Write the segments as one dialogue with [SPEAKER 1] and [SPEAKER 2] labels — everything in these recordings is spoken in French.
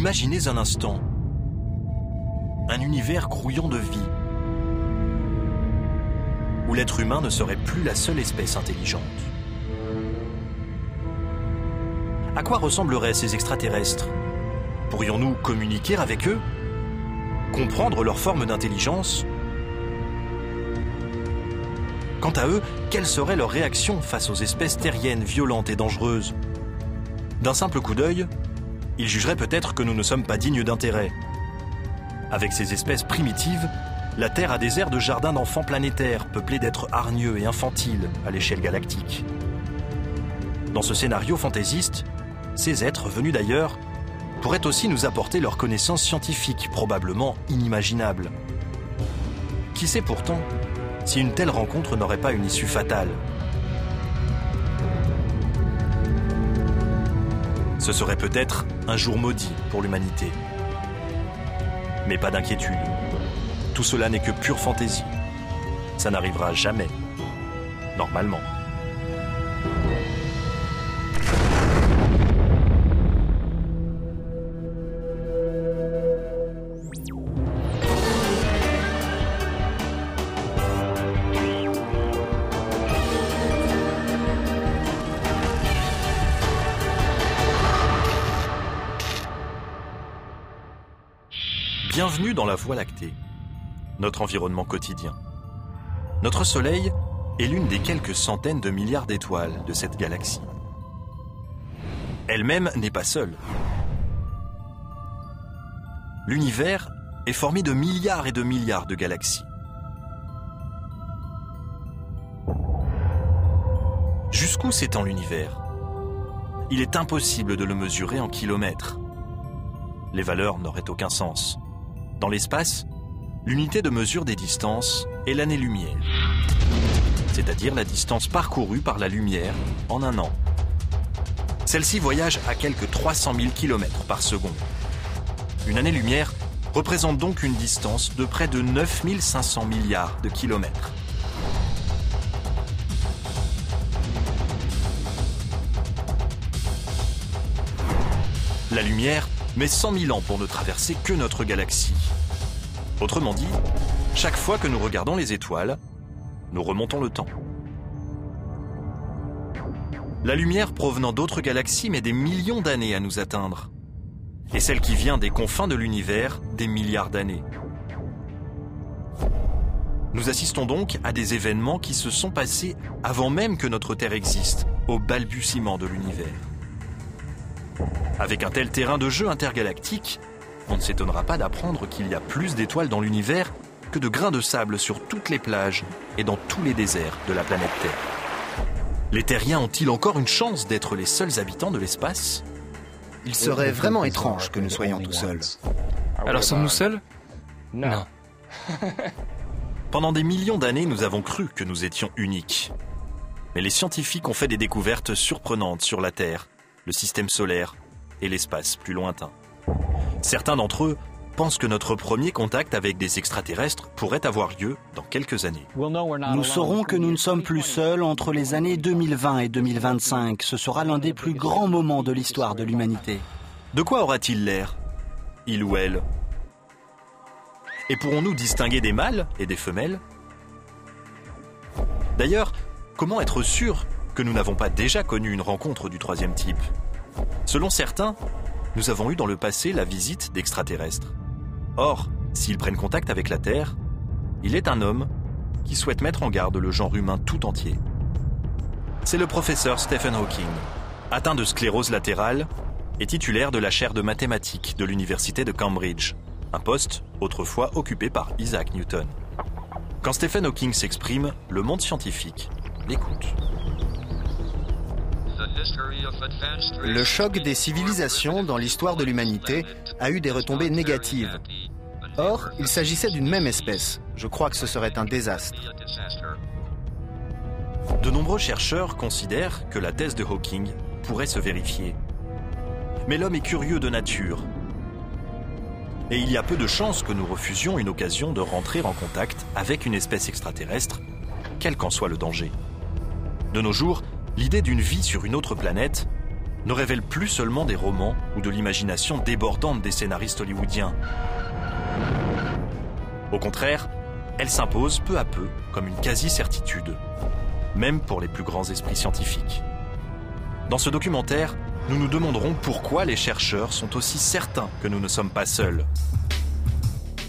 [SPEAKER 1] Imaginez un instant un univers grouillant de vie, où l'être humain ne serait plus la seule espèce intelligente. À quoi ressembleraient ces extraterrestres? Pourrions-nous communiquer avec eux? Comprendre leur forme d'intelligence? Quant à eux, quelle serait leur réaction face aux espèces terriennes violentes et dangereuses? D'un simple coup d'œil, ils jugeraient peut-être que nous ne sommes pas dignes d'intérêt. Avec ces espèces primitives, la Terre a des airs de jardin d'enfants planétaires, peuplés d'êtres hargneux et infantiles à l'échelle galactique. Dans ce scénario fantaisiste, ces êtres venus d'ailleurs pourraient aussi nous apporter leurs connaissances scientifiques, probablement inimaginables. Qui sait pourtant si une telle rencontre n'aurait pas une issue fatale? Ce serait peut-être un jour maudit pour l'humanité. Mais pas d'inquiétude. Tout cela n'est que pure fantaisie. Ça n'arrivera jamais, normalement. Bienvenue dans la Voie lactée, notre environnement quotidien. Notre Soleil est l'une des quelques centaines de milliards d'étoiles de cette galaxie. Elle-même n'est pas seule. L'univers est formé de milliards et de milliards de galaxies. Jusqu'où s'étend l'univers? Il est impossible de le mesurer en kilomètres. Les valeurs n'auraient aucun sens. Dans l'espace, l'unité de mesure des distances est l'année-lumière, c'est-à-dire la distance parcourue par la lumière en un an. Celle-ci voyage à quelques 300 000 km par seconde. Une année-lumière représente donc une distance de près de 9 500 milliards de kilomètres. La lumière met 100 000 ans pour ne traverser que notre galaxie. Autrement dit, chaque fois que nous regardons les étoiles, nous remontons le temps. La lumière provenant d'autres galaxies met des millions d'années à nous atteindre. Et celle qui vient des confins de l'univers, des milliards d'années. Nous assistons donc à des événements qui se sont passés avant même que notre Terre existe, au balbutiement de l'univers. Avec un tel terrain de jeu intergalactique, on ne s'étonnera pas d'apprendre qu'il y a plus d'étoiles dans l'univers que de grains de sable sur toutes les plages et dans tous les déserts de la planète Terre. Les terriens ont-ils encore une chance d'être les seuls habitants de l'espace?
[SPEAKER 2] Il serait vraiment étrange que nous soyons tout seuls.
[SPEAKER 3] Alors sommes-nous seuls? Non.
[SPEAKER 1] Pendant des millions d'années, nous avons cru que nous étions uniques. Mais les scientifiques ont fait des découvertes surprenantes sur la Terre, le système solaire et l'espace plus lointain. Certains d'entre eux pensent que notre premier contact avec des extraterrestres pourrait avoir lieu dans quelques années.
[SPEAKER 4] Nous saurons que nous ne sommes plus seuls entre les années 2020 et 2025. Ce sera l'un des plus grands moments de l'histoire de l'humanité.
[SPEAKER 1] De quoi aura-t-il l'air, il ou elle? Et pourrons-nous distinguer des mâles et des femelles? D'ailleurs, comment être sûr que nous n'avons pas déjà connu une rencontre du troisième type? Selon certains, nous avons eu dans le passé la visite d'extraterrestres. Or, s'ils prennent contact avec la Terre, il est un homme qui souhaite mettre en garde le genre humain tout entier. C'est le professeur Stephen Hawking, atteint de sclérose latérale et titulaire de la chaire de mathématiques de l'université de Cambridge, un poste autrefois occupé par Isaac Newton. Quand Stephen Hawking s'exprime, le monde scientifique l'écoute.
[SPEAKER 2] Le choc des civilisations dans l'histoire de l'humanité a eu des retombées négatives. Or, il s'agissait d'une même espèce. Je crois que ce serait un désastre.
[SPEAKER 1] De nombreux chercheurs considèrent que la thèse de Hawking pourrait se vérifier. Mais l'homme est curieux de nature. Et il y a peu de chances que nous refusions une occasion de rentrer en contact avec une espèce extraterrestre, quel qu'en soit le danger. De nos jours, l'idée d'une vie sur une autre planète ne révèle plus seulement des romans ou de l'imagination débordante des scénaristes hollywoodiens. Au contraire, elle s'impose peu à peu comme une quasi-certitude, même pour les plus grands esprits scientifiques. Dans ce documentaire, nous nous demanderons pourquoi les chercheurs sont aussi certains que nous ne sommes pas seuls.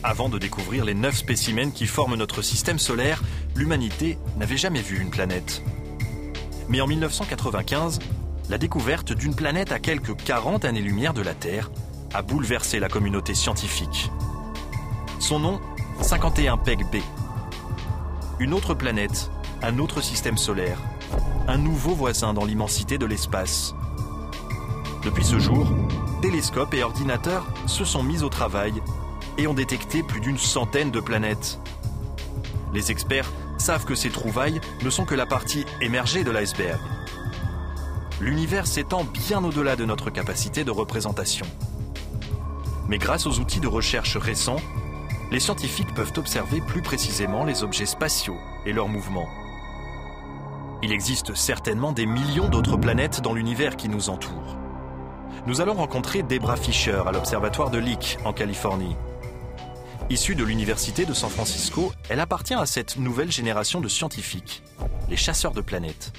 [SPEAKER 1] Avant de découvrir les 9 spécimens qui forment notre système solaire, l'humanité n'avait jamais vu une planète. Mais en 1995, la découverte d'une planète à quelques 40 années-lumière de la Terre a bouleversé la communauté scientifique. Son nom, 51 Peg B. Une autre planète, un autre système solaire, un nouveau voisin dans l'immensité de l'espace. Depuis ce jour, télescopes et ordinateurs se sont mis au travail et ont détecté plus d'une centaine de planètes. Les experts savent que ces trouvailles ne sont que la partie émergée de l'iceberg. L'univers s'étend bien au-delà de notre capacité de représentation. Mais grâce aux outils de recherche récents, les scientifiques peuvent observer plus précisément les objets spatiaux et leurs mouvements. Il existe certainement des millions d'autres planètes dans l'univers qui nous entoure. Nous allons rencontrer Debra Fischer à l'observatoire de Lick, en Californie. Issue de l'université de San Francisco, elle appartient à cette nouvelle génération de scientifiques, les chasseurs de planètes.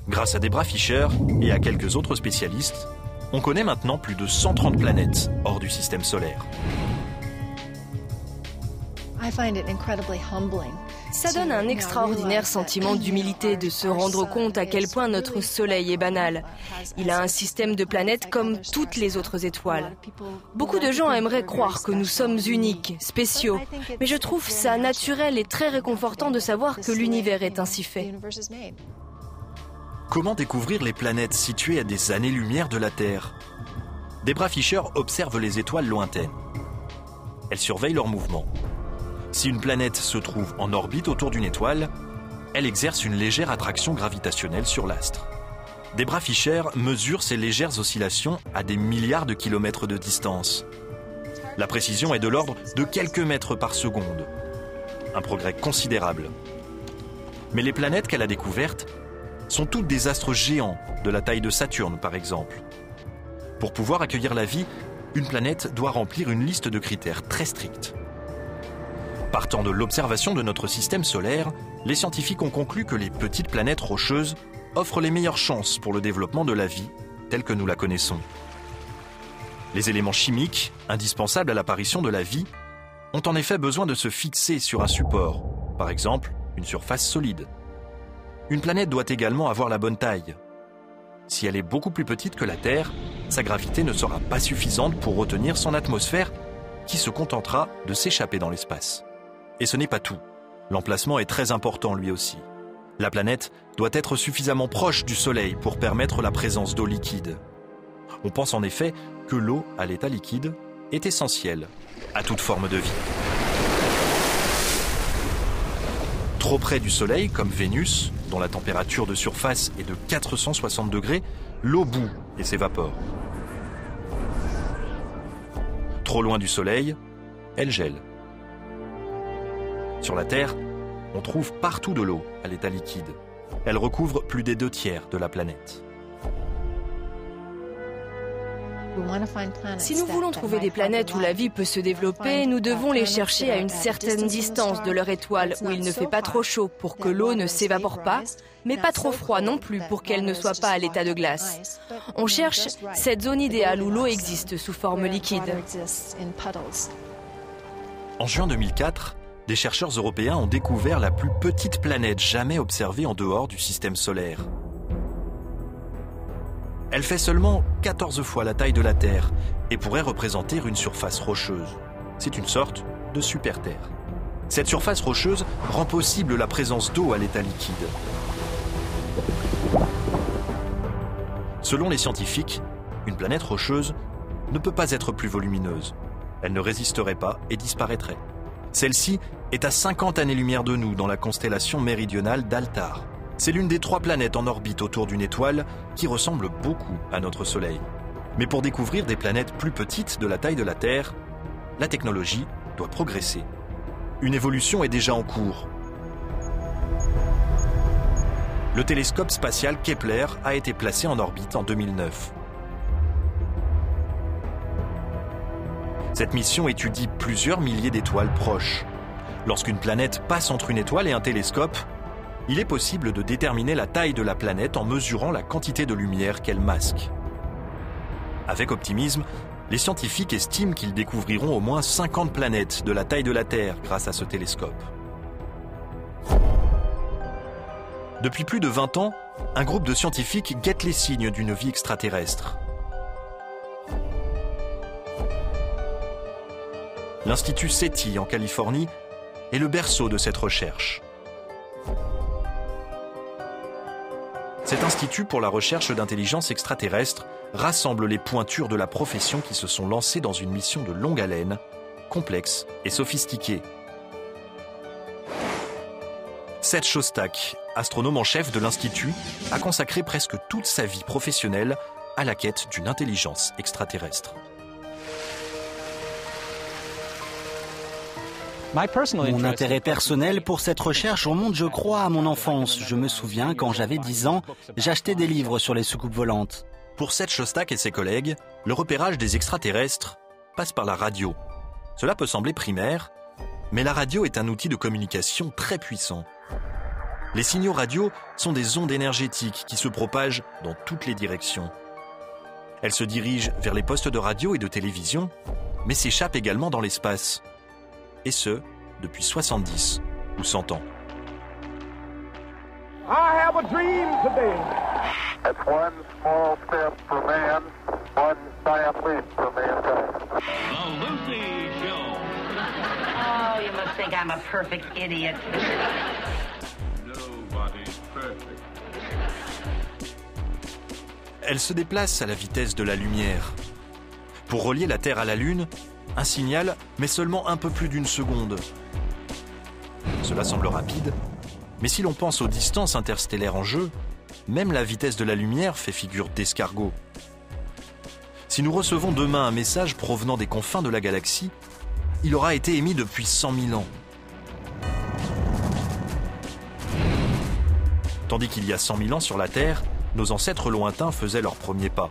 [SPEAKER 1] Grâce à Debra Fischer et à quelques autres spécialistes, on connaît maintenant plus de 130 planètes hors du système solaire.
[SPEAKER 5] Ça donne un extraordinaire sentiment d'humilité de se rendre compte à quel point notre Soleil est banal. Il a un système de planètes comme toutes les autres étoiles. Beaucoup de gens aimeraient croire que nous sommes uniques, spéciaux, mais je trouve ça naturel et très réconfortant de savoir que l'univers est ainsi fait.
[SPEAKER 1] Comment découvrir les planètes situées à des années-lumière de la Terre? Debra Fischer observe les étoiles lointaines. Elle surveille leurs mouvements. Si une planète se trouve en orbite autour d'une étoile, elle exerce une légère attraction gravitationnelle sur l'astre. Debra Fischer mesure ces légères oscillations à des milliards de kilomètres de distance. La précision est de l'ordre de quelques mètres par seconde. Un progrès considérable. Mais les planètes qu'elle a découvertes sont toutes des astres géants de la taille de Saturne, par exemple. Pour pouvoir accueillir la vie, une planète doit remplir une liste de critères très stricts. Partant de l'observation de notre système solaire, les scientifiques ont conclu que les petites planètes rocheuses offrent les meilleures chances pour le développement de la vie telle que nous la connaissons. Les éléments chimiques, indispensables à l'apparition de la vie, ont en effet besoin de se fixer sur un support, par exemple une surface solide. Une planète doit également avoir la bonne taille. Si elle est beaucoup plus petite que la Terre, sa gravité ne sera pas suffisante pour retenir son atmosphère qui se contentera de s'échapper dans l'espace. Et ce n'est pas tout. L'emplacement est très important lui aussi. La planète doit être suffisamment proche du Soleil pour permettre la présence d'eau liquide. On pense en effet que l'eau à l'état liquide est essentielle à toute forme de vie. Trop près du Soleil, comme Vénus, dont la température de surface est de 460 degrés, l'eau bout et s'évapore. Trop loin du Soleil, elle gèle. Sur la Terre, on trouve partout de l'eau à l'état liquide. Elle recouvre plus des 2/3 de la planète.
[SPEAKER 5] Si nous voulons trouver des planètes où la vie peut se développer, nous devons les chercher à une certaine distance de leur étoile, où il ne fait pas trop chaud pour que l'eau ne s'évapore pas, mais pas trop froid non plus pour qu'elle ne soit pas à l'état de glace. On cherche cette zone idéale où l'eau existe sous forme liquide.
[SPEAKER 1] En juin 2004, des chercheurs européens ont découvert la plus petite planète jamais observée en dehors du système solaire. Elle fait seulement 14 fois la taille de la Terre et pourrait représenter une surface rocheuse. C'est une sorte de super-Terre. Cette surface rocheuse rend possible la présence d'eau à l'état liquide. Selon les scientifiques, une planète rocheuse ne peut pas être plus volumineuse. Elle ne résisterait pas et disparaîtrait. Celle-ci est à 50 années-lumière de nous dans la constellation méridionale d'Altar. C'est l'une des 3 planètes en orbite autour d'une étoile qui ressemble beaucoup à notre Soleil. Mais pour découvrir des planètes plus petites de la taille de la Terre, la technologie doit progresser. Une évolution est déjà en cours. Le télescope spatial Kepler a été placé en orbite en 2009. Cette mission étudie plusieurs milliers d'étoiles proches. Lorsqu'une planète passe entre une étoile et un télescope, il est possible de déterminer la taille de la planète en mesurant la quantité de lumière qu'elle masque. Avec optimisme, les scientifiques estiment qu'ils découvriront au moins 50 planètes de la taille de la Terre grâce à ce télescope. Depuis plus de 20 ans, un groupe de scientifiques guette les signes d'une vie extraterrestre. L'Institut SETI en Californie est le berceau de cette recherche. Cet institut pour la recherche d'intelligence extraterrestre rassemble les pointures de la profession qui se sont lancées dans une mission de longue haleine, complexe et sophistiquée. Seth Shostak, astronome en chef de l'Institut, a consacré presque toute sa vie professionnelle à la quête d'une intelligence extraterrestre.
[SPEAKER 4] Mon intérêt personnel pour cette recherche remonte, je crois, à mon enfance. Je me souviens, quand j'avais 10 ans, j'achetais des livres sur les soucoupes volantes.
[SPEAKER 1] Pour Seth Shostak et ses collègues, le repérage des extraterrestres passe par la radio. Cela peut sembler primaire, mais la radio est un outil de communication très puissant. Les signaux radio sont des ondes énergétiques qui se propagent dans toutes les directions. Elles se dirigent vers les postes de radio et de télévision, mais s'échappent également dans l'espace. Et ce, depuis 70 ou 100 ans.
[SPEAKER 6] I have a dream today.
[SPEAKER 7] It's one small step for man, one giant leap for mankind.
[SPEAKER 8] The Lucy Show.
[SPEAKER 9] Oh, you must think I'm a perfect idiot.
[SPEAKER 8] Nobody's perfect.
[SPEAKER 1] Elle se déplace à la vitesse de la lumière. Pour relier la Terre à la Lune, un signal met seulement un peu plus d'une seconde. Cela semble rapide, mais si l'on pense aux distances interstellaires en jeu, même la vitesse de la lumière fait figure d'escargot. Si nous recevons demain un message provenant des confins de la galaxie, il aura été émis depuis 100 000 ans. Tandis qu'il y a 100 000 ans sur la Terre, nos ancêtres lointains faisaient leurs premiers pas.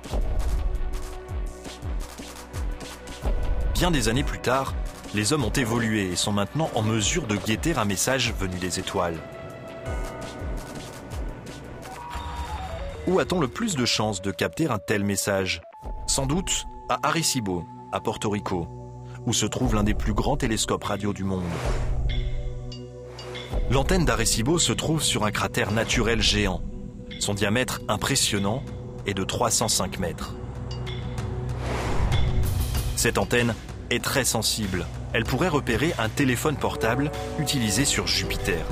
[SPEAKER 1] Bien des années plus tard, les hommes ont évolué et sont maintenant en mesure de guetter un message venu des étoiles. Où a-t-on le plus de chances de capter un tel message? Sans doute à Arecibo, à Porto Rico, où se trouve l'un des plus grands télescopes radio du monde. L'antenne d'Arecibo se trouve sur un cratère naturel géant. Son diamètre impressionnant est de 305 mètres. Cette antenne est très sensible. Elle pourrait repérer un téléphone portable utilisé sur Jupiter.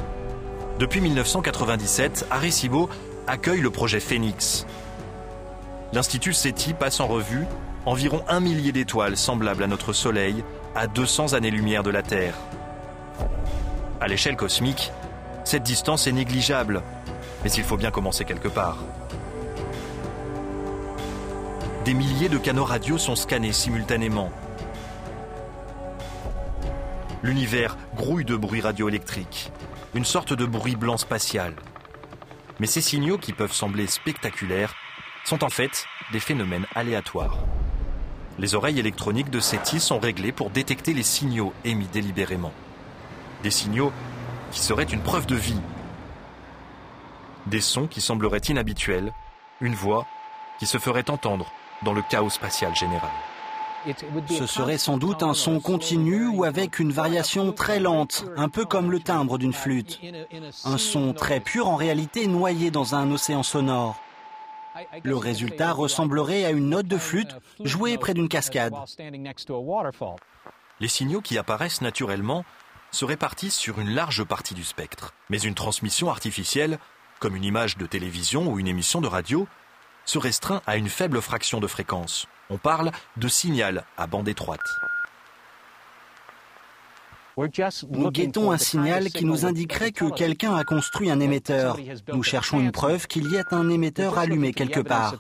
[SPEAKER 1] Depuis 1997, Arecibo accueille le projet Phoenix. L'Institut SETI passe en revue environ 1 millier d'étoiles semblables à notre Soleil à 200 années-lumière de la Terre. À l'échelle cosmique, cette distance est négligeable, mais il faut bien commencer quelque part. Des milliers de canaux radio sont scannés simultanément. L'univers grouille de bruit radioélectrique, une sorte de bruit blanc spatial. Mais ces signaux, qui peuvent sembler spectaculaires, sont en fait des phénomènes aléatoires. Les oreilles électroniques de SETI sont réglées pour détecter les signaux émis délibérément. Des signaux qui seraient une preuve de vie. Des sons qui sembleraient inhabituels, une voix qui se ferait entendre dans le chaos spatial général.
[SPEAKER 4] Ce serait sans doute un son continu ou avec une variation très lente, un peu comme le timbre d'une flûte. Un son très pur, en réalité noyé dans un océan sonore. Le résultat ressemblerait à une note de flûte jouée près d'une cascade.
[SPEAKER 1] Les signaux qui apparaissent naturellement se répartissent sur une large partie du spectre. Mais une transmission artificielle, comme une image de télévision ou une émission de radio, se restreint à une faible fraction de fréquence. On parle de signal à bande étroite.
[SPEAKER 4] Nous guettons un signal qui nous indiquerait que quelqu'un a construit un émetteur. Nous cherchons une preuve qu'il y ait un émetteur allumé quelque part.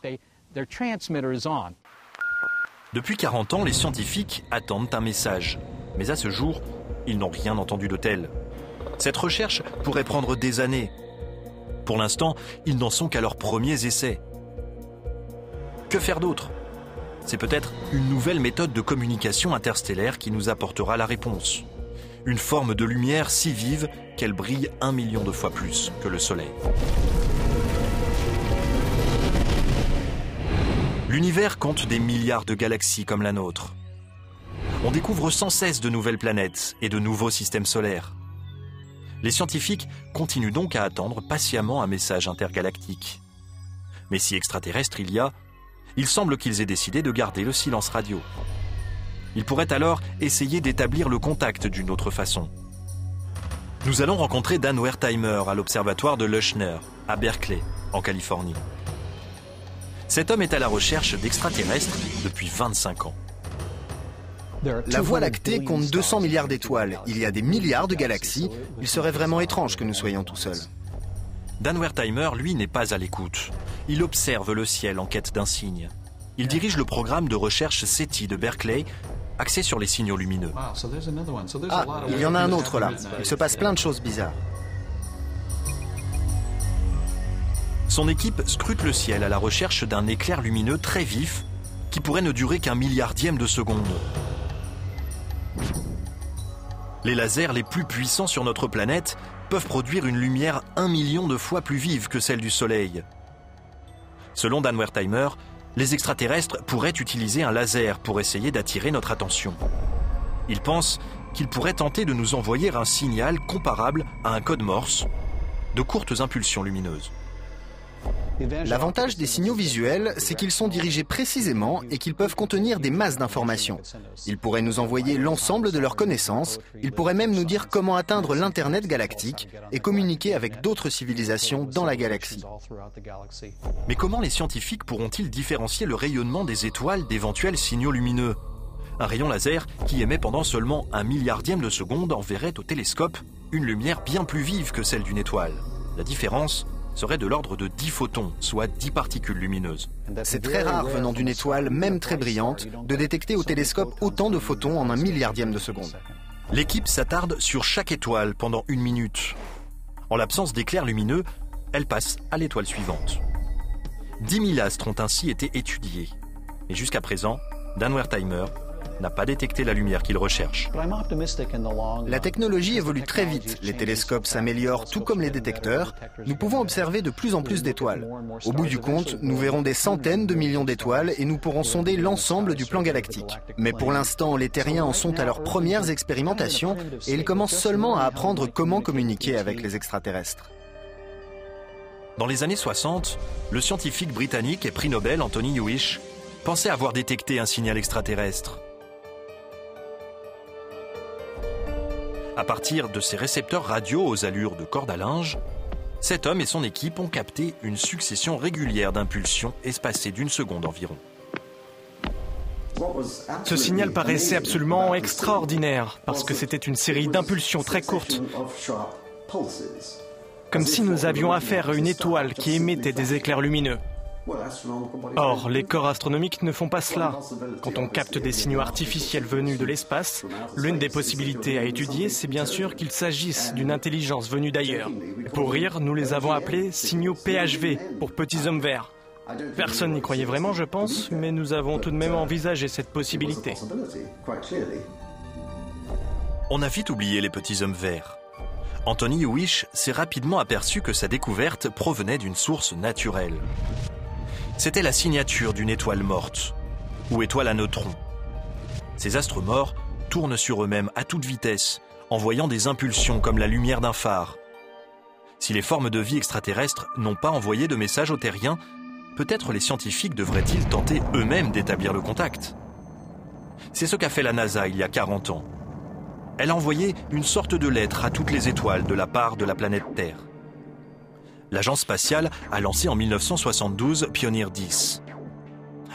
[SPEAKER 1] Depuis 40 ans, les scientifiques attendent un message. Mais à ce jour, ils n'ont rien entendu de tel. Cette recherche pourrait prendre des années. Pour l'instant, ils n'en sont qu'à leurs premiers essais. Que faire d'autre ? c'est peut-être une nouvelle méthode de communication interstellaire qui nous apportera la réponse. Une forme de lumière si vive qu'elle brille 1 million de fois plus que le Soleil. L'univers compte des milliards de galaxies comme la nôtre. On découvre sans cesse de nouvelles planètes et de nouveaux systèmes solaires. Les scientifiques continuent donc à attendre patiemment un message intergalactique. Mais si extraterrestre il y a, il semble qu'ils aient décidé de garder le silence radio. Ils pourraient alors essayer d'établir le contact d'une autre façon. Nous allons rencontrer Dan Wertheimer à l'observatoire de Leuschner, à Berkeley, en Californie. Cet homme est à la recherche d'extraterrestres depuis 25 ans.
[SPEAKER 2] La Voie lactée compte 200 milliards d'étoiles. Il y a des milliards de galaxies. Il serait vraiment étrange que nous soyons tout seuls.
[SPEAKER 1] Dan Wertheimer, lui, n'est pas à l'écoute. Il observe le ciel en quête d'un signe. Il dirige le programme de recherche SETI de Berkeley, axé sur les signaux lumineux.
[SPEAKER 2] Ah, il y en a un autre là. Il se passe plein de choses bizarres.
[SPEAKER 1] Son équipe scrute le ciel à la recherche d'un éclair lumineux très vif qui pourrait ne durer qu'un milliardième de seconde. Les lasers les plus puissants sur notre planète peuvent produire une lumière 1 million de fois plus vive que celle du Soleil. Selon Dan Wertheimer, les extraterrestres pourraient utiliser un laser pour essayer d'attirer notre attention. Il pense qu'ils pourraient tenter de nous envoyer un signal comparable à un code Morse, de courtes impulsions lumineuses.
[SPEAKER 2] L'avantage des signaux visuels, c'est qu'ils sont dirigés précisément et qu'ils peuvent contenir des masses d'informations. Ils pourraient nous envoyer l'ensemble de leurs connaissances, ils pourraient même nous dire comment atteindre l'Internet galactique et communiquer avec d'autres civilisations dans la galaxie.
[SPEAKER 1] Mais comment les scientifiques pourront-ils différencier le rayonnement des étoiles d'éventuels signaux lumineux? Un rayon laser qui émet pendant seulement 1 milliardième de seconde enverrait au télescope une lumière bien plus vive que celle d'une étoile. La différence serait de l'ordre de 10 photons, soit 10 particules lumineuses.
[SPEAKER 2] C'est très rare venant d'une étoile, même très brillante, de détecter au télescope autant de photons en 1 milliardième de seconde.
[SPEAKER 1] L'équipe s'attarde sur chaque étoile pendant 1 minute. En l'absence d'éclairs lumineux, elle passe à l'étoile suivante. 10 000 astres ont ainsi été étudiés. Et jusqu'à présent, Dan Wertheimer n'a pas détecté la lumière qu'il recherche.
[SPEAKER 2] La technologie évolue très vite. Les télescopes s'améliorent tout comme les détecteurs. Nous pouvons observer de plus en plus d'étoiles. Au bout du compte, nous verrons des centaines de millions d'étoiles et nous pourrons sonder l'ensemble du plan galactique. Mais pour l'instant, les terriens en sont à leurs premières expérimentations et ils commencent seulement à apprendre comment communiquer avec les extraterrestres.
[SPEAKER 1] Dans les années 60, le scientifique britannique et prix Nobel Anthony Hewish pensait avoir détecté un signal extraterrestre. À partir de ces récepteurs radio aux allures de corde à linge, cet homme et son équipe ont capté une succession régulière d'impulsions espacées d'1 seconde environ.
[SPEAKER 3] Ce signal paraissait absolument extraordinaire parce que c'était une série d'impulsions très courtes. Comme si nous avions affaire à une étoile qui émettait des éclairs lumineux. Or, les corps astronomiques ne font pas cela. Quand on capte des signaux artificiels venus de l'espace, l'une des possibilités à étudier, c'est bien sûr qu'il s'agisse d'une intelligence venue d'ailleurs. Pour rire, nous les avons appelés signaux PHV, pour petits hommes verts. Personne n'y croyait vraiment, je pense, mais nous avons tout de même envisagé cette possibilité.
[SPEAKER 1] On a vite oublié les petits hommes verts. Anthony Hewish s'est rapidement aperçu que sa découverte provenait d'une source naturelle. C'était la signature d'une étoile morte, ou étoile à neutrons. Ces astres morts tournent sur eux-mêmes à toute vitesse, envoyant des impulsions comme la lumière d'un phare. Si les formes de vie extraterrestres n'ont pas envoyé de message aux terriens, peut-être les scientifiques devraient-ils tenter eux-mêmes d'établir le contact. C'est ce qu'a fait la NASA il y a 40 ans. Elle a envoyé une sorte de lettre à toutes les étoiles de la part de la planète Terre. L'agence spatiale a lancé en 1972 Pioneer 10.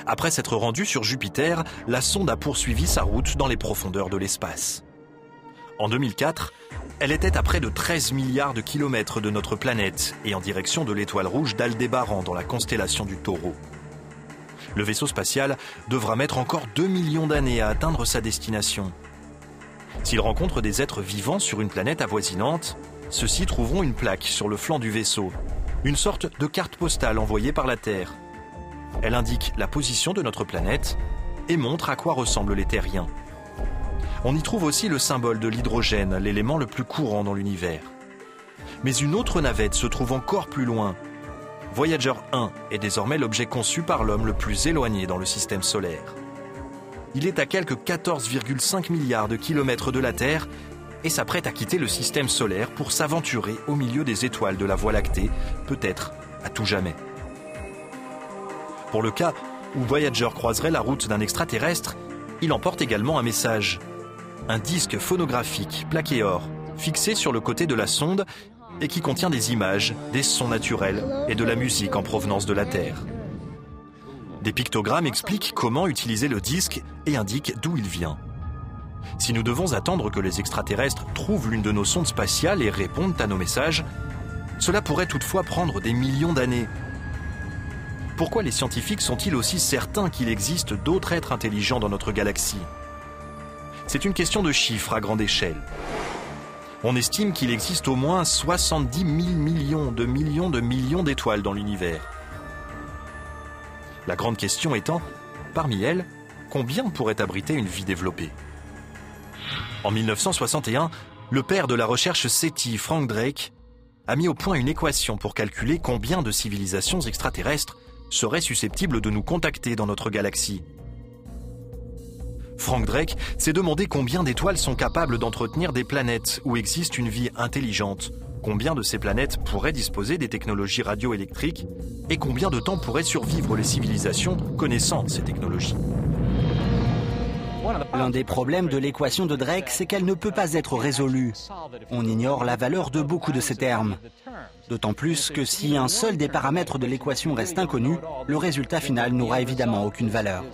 [SPEAKER 1] Après s'être rendue sur Jupiter, la sonde a poursuivi sa route dans les profondeurs de l'espace. En 2004, elle était à près de 13 milliards de kilomètres de notre planète et en direction de l'étoile rouge d'Aldébaran dans la constellation du Taureau. Le vaisseau spatial devra mettre encore 2 millions d'années à atteindre sa destination. S'il rencontre des êtres vivants sur une planète avoisinante, ceux-ci trouveront une plaque sur le flanc du vaisseau, une sorte de carte postale envoyée par la Terre. Elle indique la position de notre planète et montre à quoi ressemblent les terriens. On y trouve aussi le symbole de l'hydrogène, l'élément le plus courant dans l'univers. Mais une autre navette se trouve encore plus loin. Voyager 1 est désormais l'objet conçu par l'homme le plus éloigné dans le système solaire. Il est à quelques 14,5 milliards de kilomètres de la Terre et s'apprête à quitter le système solaire pour s'aventurer au milieu des étoiles de la Voie lactée, peut-être à tout jamais. Pour le cas où Voyager croiserait la route d'un extraterrestre, il emporte également un message. Un disque phonographique plaqué or, fixé sur le côté de la sonde et qui contient des images, des sons naturels et de la musique en provenance de la Terre. Des pictogrammes expliquent comment utiliser le disque et indiquent d'où il vient. Si nous devons attendre que les extraterrestres trouvent l'une de nos sondes spatiales et répondent à nos messages, cela pourrait toutefois prendre des millions d'années. Pourquoi les scientifiques sont-ils aussi certains qu'il existe d'autres êtres intelligents dans notre galaxie ? C'est une question de chiffres à grande échelle. On estime qu'il existe au moins 70 000 millions d'étoiles dans l'univers. La grande question étant, parmi elles, combien pourrait abriter une vie développée ? En 1961, le père de la recherche SETI, Frank Drake, a mis au point une équation pour calculer combien de civilisations extraterrestres seraient susceptibles de nous contacter dans notre galaxie. Frank Drake s'est demandé combien d'étoiles sont capables d'entretenir des planètes où existe une vie intelligente, combien de ces planètes pourraient disposer des technologies radioélectriques et combien de temps pourraient survivre les civilisations connaissant ces technologies.
[SPEAKER 4] L'un des problèmes de l'équation de Drake, c'est qu'elle ne peut pas être résolue. On ignore la valeur de beaucoup de ces termes. D'autant plus que si un seul des paramètres de l'équation reste inconnu, le résultat final n'aura évidemment aucune valeur.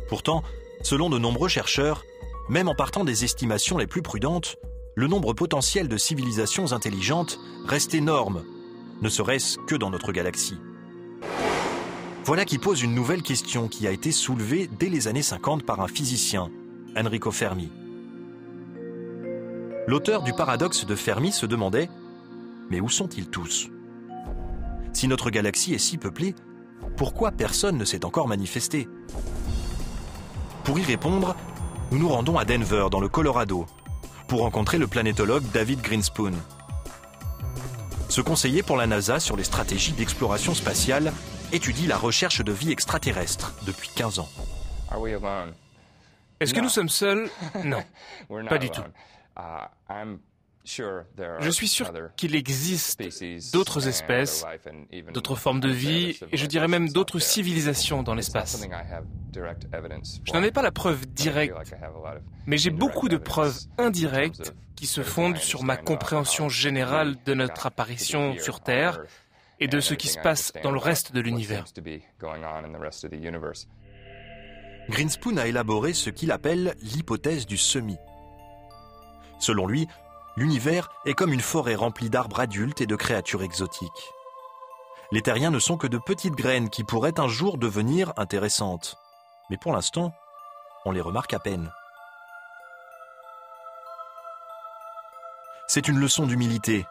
[SPEAKER 1] Pourtant, selon de nombreux chercheurs, même en partant des estimations les plus prudentes, le nombre potentiel de civilisations intelligentes reste énorme, ne serait-ce que dans notre galaxie. Voilà qui pose une nouvelle question qui a été soulevée dès les années 50 par un physicien, Enrico Fermi. L'auteur du paradoxe de Fermi se demandait « Mais où sont-ils tous ?» Si notre galaxie est si peuplée, pourquoi personne ne s'est encore manifesté? Pour y répondre, nous nous rendons à Denver, dans le Colorado, pour rencontrer le planétologue David Grinspoon. Ce conseiller pour la NASA sur les stratégies d'exploration spatiale étudie la recherche de vie extraterrestre depuis 15 ans.
[SPEAKER 3] Est-ce que nous sommes seuls? Non, pas du tout. Je suis sûr qu'il existe d'autres espèces, d'autres formes de vie, et je dirais même d'autres civilisations dans l'espace. Je n'en ai pas la preuve directe, mais j'ai beaucoup de preuves indirectes qui se fondent sur ma compréhension générale de notre apparition sur Terre et de ce qui se passe dans le reste de l'univers.
[SPEAKER 1] Grinspoon a élaboré ce qu'il appelle l'hypothèse du semis. Selon lui, l'univers est comme une forêt remplie d'arbres adultes et de créatures exotiques. Les terriens ne sont que de petites graines qui pourraient un jour devenir intéressantes. Mais pour l'instant, on les remarque à peine. C'est une leçon d'humilité.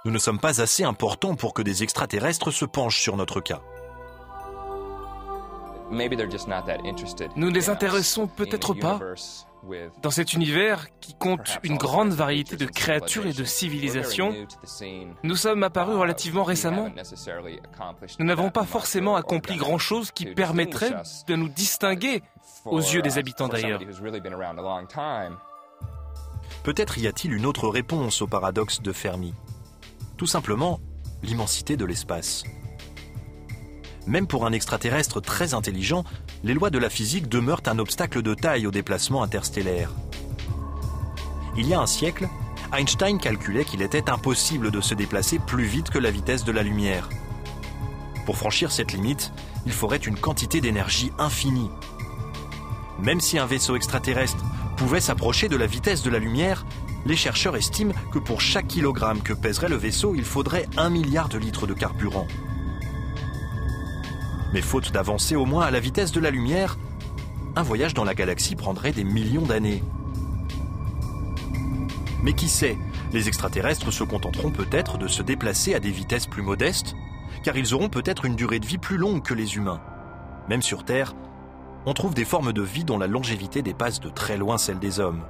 [SPEAKER 1] Nous ne sommes pas assez importants pour que des extraterrestres se penchent sur notre cas.
[SPEAKER 3] Nous ne les intéressons peut-être pas dans cet univers qui compte une grande variété de créatures et de civilisations. Nous sommes apparus relativement récemment. Nous n'avons pas forcément accompli grand-chose qui permettrait de nous distinguer aux yeux des habitants d'ailleurs.
[SPEAKER 1] Peut-être y a-t-il une autre réponse au paradoxe de Fermi. Tout simplement, l'immensité de l'espace. Même pour un extraterrestre très intelligent, les lois de la physique demeurent un obstacle de taille au déplacement interstellaire. Il y a un siècle, Einstein calculait qu'il était impossible de se déplacer plus vite que la vitesse de la lumière. Pour franchir cette limite, il faudrait une quantité d'énergie infinie. Même si un vaisseau extraterrestre pouvait s'approcher de la vitesse de la lumière, les chercheurs estiment que pour chaque kilogramme que pèserait le vaisseau, il faudrait 1 milliard de litres de carburant. Mais faute d'avancer au moins à la vitesse de la lumière, un voyage dans la galaxie prendrait des millions d'années. Mais qui sait, les extraterrestres se contenteront peut-être de se déplacer à des vitesses plus modestes, car ils auront peut-être une durée de vie plus longue que les humains. Même sur Terre, on trouve des formes de vie dont la longévité dépasse de très loin celle des hommes.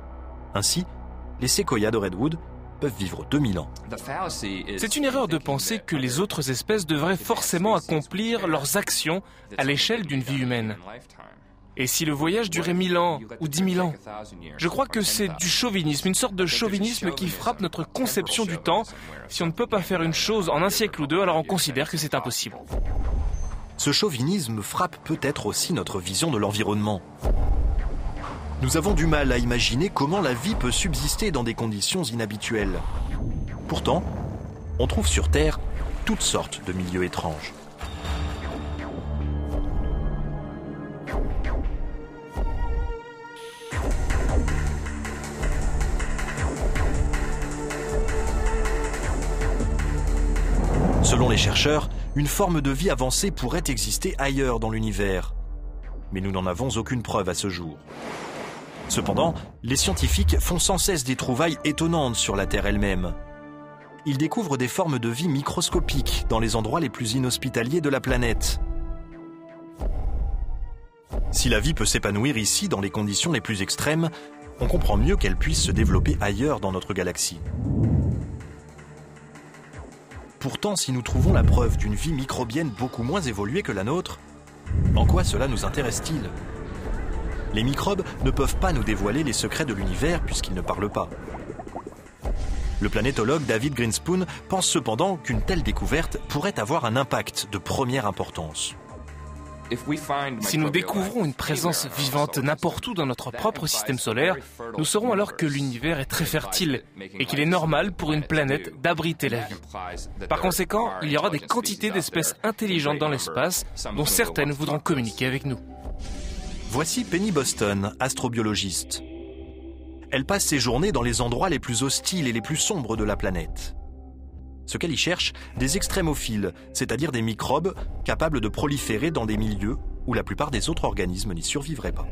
[SPEAKER 1] Ainsi, les séquoias de Redwood peuvent vivre 2000 ans.
[SPEAKER 3] C'est une erreur de penser que les autres espèces devraient forcément accomplir leurs actions à l'échelle d'une vie humaine. Et si le voyage durait 1000 ans ou 10 000 ans? Je crois que c'est du chauvinisme, une sorte de chauvinisme qui frappe notre conception du temps. Si on ne peut pas faire une chose en un siècle ou deux, alors on considère que c'est impossible.
[SPEAKER 1] Ce chauvinisme frappe peut-être aussi notre vision de l'environnement. Nous avons du mal à imaginer comment la vie peut subsister dans des conditions inhabituelles. Pourtant, on trouve sur Terre toutes sortes de milieux étranges. Selon les chercheurs, une forme de vie avancée pourrait exister ailleurs dans l'univers. Mais nous n'en avons aucune preuve à ce jour. Cependant, les scientifiques font sans cesse des trouvailles étonnantes sur la Terre elle-même. Ils découvrent des formes de vie microscopiques dans les endroits les plus inhospitaliers de la planète. Si la vie peut s'épanouir ici dans les conditions les plus extrêmes, on comprend mieux qu'elle puisse se développer ailleurs dans notre galaxie. Pourtant, si nous trouvons la preuve d'une vie microbienne beaucoup moins évoluée que la nôtre, en quoi cela nous intéresse-t-il ? Les microbes ne peuvent pas nous dévoiler les secrets de l'univers puisqu'ils ne parlent pas. Le planétologue David Grinspoon pense cependant qu'une telle découverte pourrait avoir un impact de première importance.
[SPEAKER 3] Si nous découvrons une présence vivante n'importe où dans notre propre système solaire, nous saurons alors que l'univers est très fertile et qu'il est normal pour une planète d'abriter la vie. Par conséquent, il y aura des quantités d'espèces intelligentes dans l'espace dont certaines voudront communiquer avec nous.
[SPEAKER 1] Voici Penny Boston, astrobiologiste. Elle passe ses journées dans les endroits les plus hostiles et les plus sombres de la planète. Ce qu'elle y cherche, des extrémophiles, c'est-à-dire des microbes capables de proliférer dans des milieux où la plupart des autres organismes n'y survivraient pas.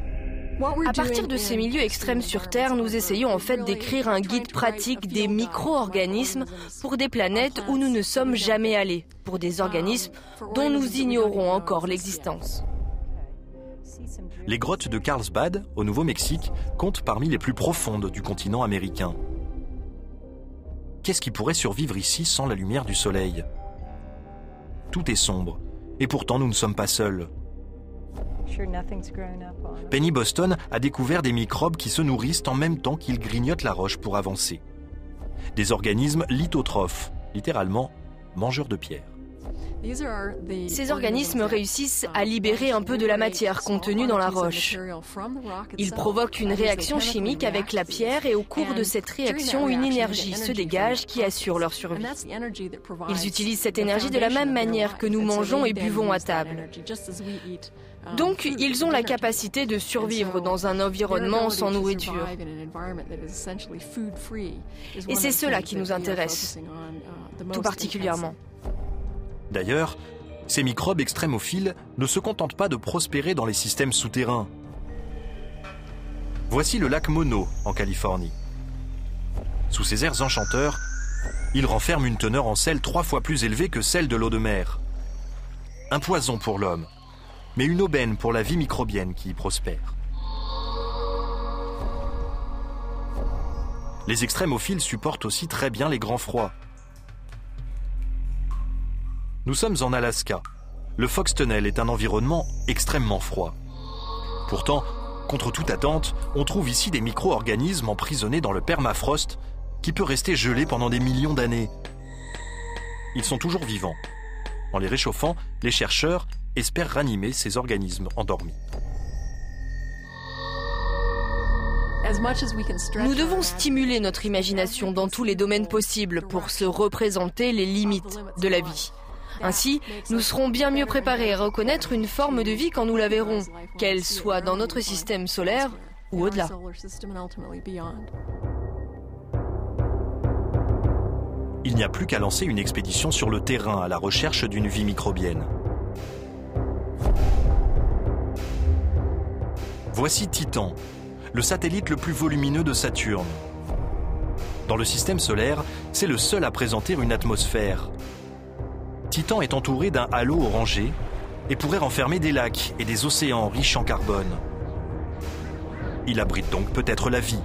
[SPEAKER 5] À partir de ces milieux extrêmes sur Terre, nous essayons en fait d'écrire un guide pratique des micro-organismes pour des planètes où nous ne sommes jamais allés, pour des organismes dont nous ignorons encore l'existence.
[SPEAKER 1] Les grottes de Carlsbad, au Nouveau-Mexique, comptent parmi les plus profondes du continent américain. Qu'est-ce qui pourrait survivre ici sans la lumière du soleil? Tout est sombre, et pourtant nous ne sommes pas seuls. Penny Boston a découvert des microbes qui se nourrissent en même temps qu'ils grignotent la roche pour avancer. Des organismes lithotrophes, littéralement mangeurs de pierre.
[SPEAKER 5] Ces organismes réussissent à libérer un peu de la matière contenue dans la roche. Ils provoquent une réaction chimique avec la pierre et au cours de cette réaction, une énergie se dégage qui assure leur survie. Ils utilisent cette énergie de la même manière que nous mangeons et buvons à table. Donc, ils ont la capacité de survivre dans un environnement sans nourriture. Et c'est cela qui nous intéresse, tout particulièrement.
[SPEAKER 1] D'ailleurs, ces microbes extrémophiles ne se contentent pas de prospérer dans les systèmes souterrains. Voici le lac Mono, en Californie. Sous ses airs enchanteurs, il renferme une teneur en sel 3 fois plus élevée que celle de l'eau de mer. Un poison pour l'homme, mais une aubaine pour la vie microbienne qui y prospère. Les extrémophiles supportent aussi très bien les grands froids. Nous sommes en Alaska. Le Fox Tunnel est un environnement extrêmement froid. Pourtant, contre toute attente, on trouve ici des micro-organismes emprisonnés dans le permafrost qui peut rester gelé pendant des millions d'années. Ils sont toujours vivants. En les réchauffant, les chercheurs espèrent ranimer ces organismes endormis.
[SPEAKER 5] Nous devons stimuler notre imagination dans tous les domaines possibles pour se représenter les limites de la vie. Ainsi, nous serons bien mieux préparés à reconnaître une forme de vie quand nous la verrons, qu'elle soit dans notre système solaire ou au-delà.
[SPEAKER 1] Il n'y a plus qu'à lancer une expédition sur le terrain à la recherche d'une vie microbienne. Voici Titan, le satellite le plus volumineux de Saturne. Dans le système solaire, c'est le seul à présenter une atmosphère. Titan est entouré d'un halo orangé et pourrait renfermer des lacs et des océans riches en carbone. Il abrite donc peut-être la vie.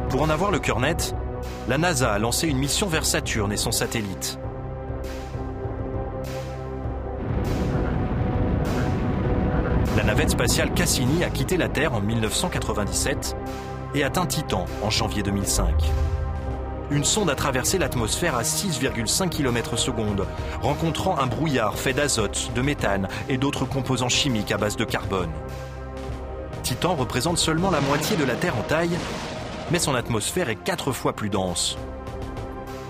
[SPEAKER 1] Pour en avoir le cœur net, la NASA a lancé une mission vers Saturne et son satellite. La navette spatiale Cassini a quitté la Terre en 1997 et atteint Titan en janvier 2005. Une sonde a traversé l'atmosphère à 6,5 km/s, rencontrant un brouillard fait d'azote, de méthane et d'autres composants chimiques à base de carbone. Titan représente seulement la moitié de la Terre en taille, mais son atmosphère est 4 fois plus dense.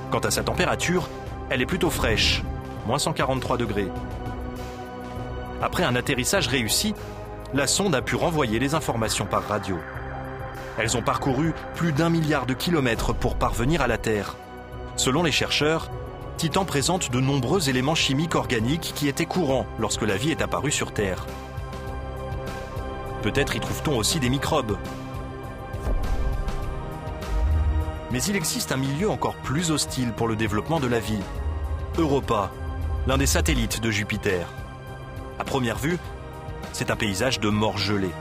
[SPEAKER 1] Quant à sa température, elle est plutôt fraîche, moins 143 degrés. Après un atterrissage réussi, la sonde a pu renvoyer les informations par radio. Elles ont parcouru plus d'1 milliard de kilomètres pour parvenir à la Terre. Selon les chercheurs, Titan présente de nombreux éléments chimiques organiques qui étaient courants lorsque la vie est apparue sur Terre. Peut-être y trouve-t-on aussi des microbes. Mais il existe un milieu encore plus hostile pour le développement de la vie. Europa, l'un des satellites de Jupiter. À première vue, c'est un paysage de mort gelée.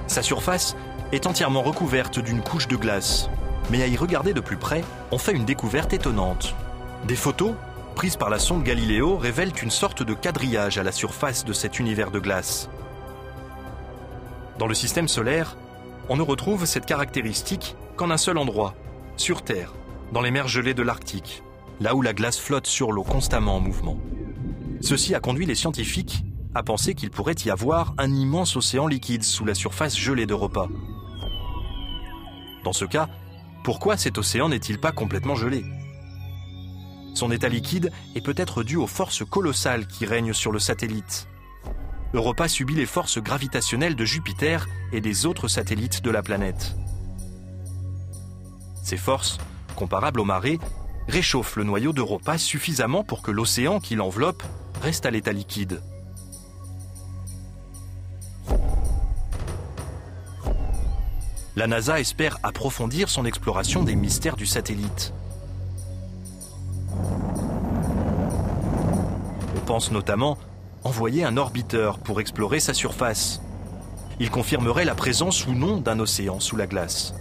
[SPEAKER 1] Sa surface est entièrement recouverte d'une couche de glace. Mais à y regarder de plus près, on fait une découverte étonnante. Des photos, prises par la sonde Galileo, révèlent une sorte de quadrillage à la surface de cet univers de glace. Dans le système solaire, on ne retrouve cette caractéristique qu'en un seul endroit, sur Terre, dans les mers gelées de l'Arctique, là où la glace flotte sur l'eau constamment en mouvement. Ceci a conduit les scientifiques à penser qu'il pourrait y avoir un immense océan liquide sous la surface gelée d'Europa. Dans ce cas, pourquoi cet océan n'est-il pas complètement gelé ? Son état liquide est peut-être dû aux forces colossales qui règnent sur le satellite. Europa subit les forces gravitationnelles de Jupiter et des autres satellites de la planète. Ces forces, comparables aux marées, réchauffent le noyau d'Europa suffisamment pour que l'océan qui l'enveloppe reste à l'état liquide. La NASA espère approfondir son exploration des mystères du satellite. On pense notamment envoyer un orbiteur pour explorer sa surface. Il confirmerait la présence ou non d'un océan sous la glace.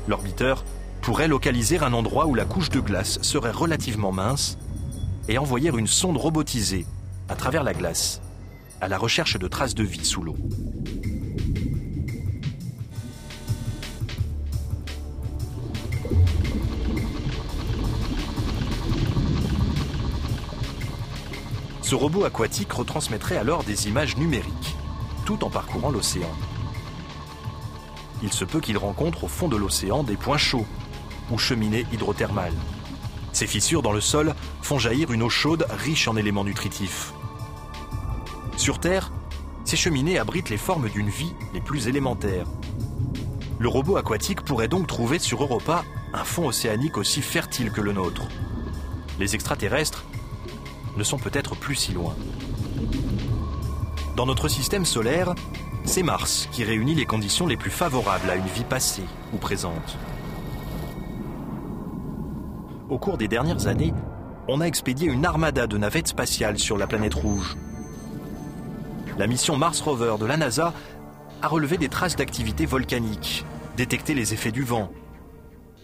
[SPEAKER 1] L'orbiteur pourrait localiser un endroit où la couche de glace serait relativement mince et envoyer une sonde robotisée à travers la glace à la recherche de traces de vie sous l'eau. Ce robot aquatique retransmettrait alors des images numériques, tout en parcourant l'océan. Il se peut qu'il rencontre au fond de l'océan des points chauds ou cheminées hydrothermales. Ces fissures dans le sol font jaillir une eau chaude riche en éléments nutritifs. Sur Terre, ces cheminées abritent les formes d'une vie les plus élémentaires. Le robot aquatique pourrait donc trouver sur Europa un fond océanique aussi fertile que le nôtre. Les extraterrestres ne sont peut-être plus si loin. Dans notre système solaire, c'est Mars qui réunit les conditions les plus favorables à une vie passée ou présente. Au cours des dernières années, on a expédié une armada de navettes spatiales sur la planète rouge. La mission Mars Rover de la NASA a relevé des traces d'activité volcanique, détecté les effets du vent.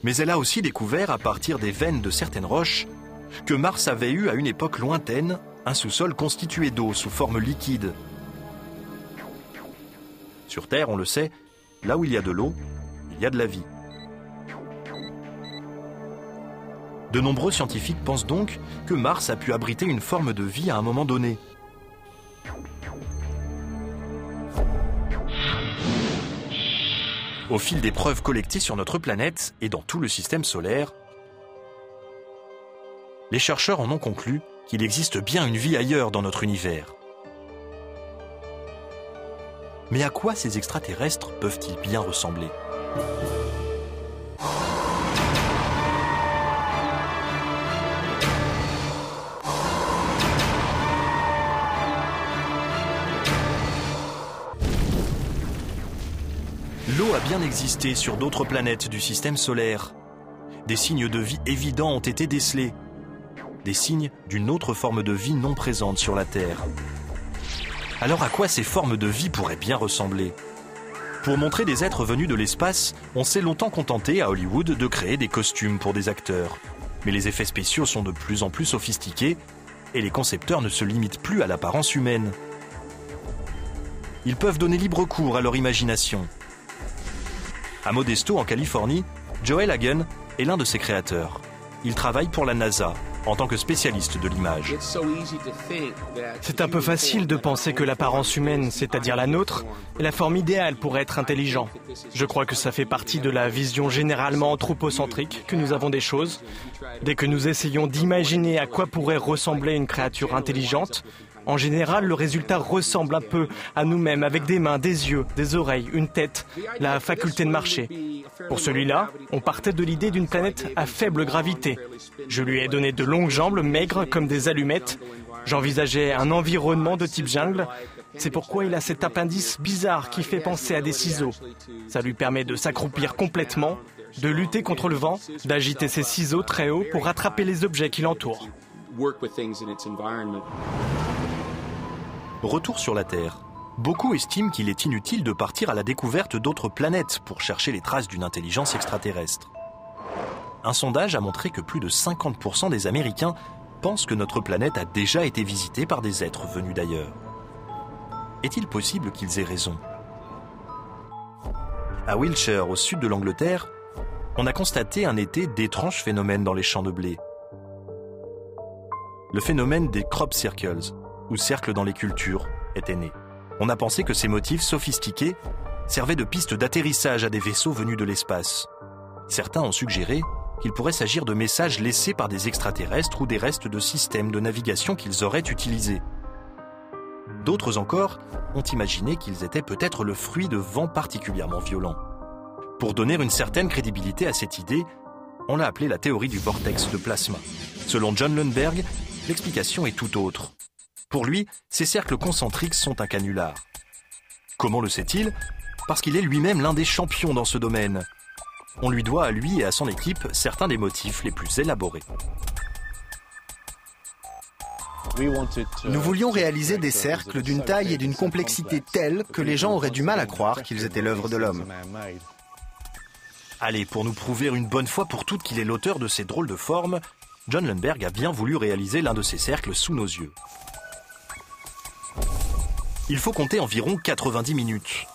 [SPEAKER 1] Mais elle a aussi découvert, à partir des veines de certaines roches, que Mars avait eu à une époque lointaine un sous-sol constitué d'eau sous forme liquide. Sur Terre, on le sait, là où il y a de l'eau, il y a de la vie. De nombreux scientifiques pensent donc que Mars a pu abriter une forme de vie à un moment donné. Au fil des preuves collectées sur notre planète et dans tout le système solaire, les chercheurs en ont conclu qu'il existe bien une vie ailleurs dans notre univers. Mais à quoi ces extraterrestres peuvent-ils bien ressembler ? L'eau a bien existé sur d'autres planètes du système solaire. Des signes de vie évidents ont été décelés. Des signes d'une autre forme de vie non présente sur la Terre. Alors à quoi ces formes de vie pourraient bien ressembler ? Pour montrer des êtres venus de l'espace, on s'est longtemps contenté à Hollywood de créer des costumes pour des acteurs. Mais les effets spéciaux sont de plus en plus sophistiqués et les concepteurs ne se limitent plus à l'apparence humaine. Ils peuvent donner libre cours à leur imagination. À Modesto, en Californie, Joel Hagen est l'un de ses créateurs. Il travaille pour la NASA en tant que spécialiste de l'image.
[SPEAKER 3] C'est un peu facile de penser que l'apparence humaine, c'est-à-dire la nôtre, est la forme idéale pour être intelligent. Je crois que ça fait partie de la vision généralement anthropocentrique que nous avons des choses. Dès que nous essayons d'imaginer à quoi pourrait ressembler une créature intelligente, en général, le résultat ressemble un peu à nous-mêmes, avec des mains, des yeux, des oreilles, une tête, la faculté de marcher. Pour celui-là, on partait de l'idée d'une planète à faible gravité. Je lui ai donné de longues jambes, maigres comme des allumettes. J'envisageais un environnement de type jungle. C'est pourquoi il a cet appendice bizarre qui fait penser à des ciseaux. Ça lui permet de s'accroupir complètement, de lutter contre le vent, d'agiter ses ciseaux très haut pour attraper les objets qui l'entourent.
[SPEAKER 1] Retour sur la Terre. Beaucoup estiment qu'il est inutile de partir à la découverte d'autres planètes pour chercher les traces d'une intelligence extraterrestre. Un sondage a montré que plus de 50% des Américains pensent que notre planète a déjà été visitée par des êtres venus d'ailleurs. Est-il possible qu'ils aient raison ? À Wiltshire, au sud de l'Angleterre, on a constaté un été d'étranges phénomènes dans les champs de blé. Le phénomène des crop circles, ou cercles dans les cultures, était né. On a pensé que ces motifs sophistiqués servaient de piste d'atterrissage à des vaisseaux venus de l'espace. Certains ont suggéré qu'il pourrait s'agir de messages laissés par des extraterrestres ou des restes de systèmes de navigation qu'ils auraient utilisés. D'autres encore ont imaginé qu'ils étaient peut-être le fruit de vents particulièrement violents. Pour donner une certaine crédibilité à cette idée, on l'a appelée la théorie du vortex de plasma. Selon John Lundberg, l'explication est tout autre. Pour lui, ces cercles concentriques sont un canular. Comment le sait-il ? Parce qu'il est lui-même l'un des champions dans ce domaine. On lui doit à lui et à son équipe certains des motifs les plus élaborés.
[SPEAKER 2] Nous voulions réaliser des cercles d'une taille et d'une complexité telle que les gens auraient du mal à croire qu'ils étaient l'œuvre de l'homme.
[SPEAKER 1] Allez, pour nous prouver une bonne fois pour toutes qu'il est l'auteur de ces drôles de formes, John Lundberg a bien voulu réaliser l'un de ces cercles sous nos yeux. Il faut compter environ 90 minutes.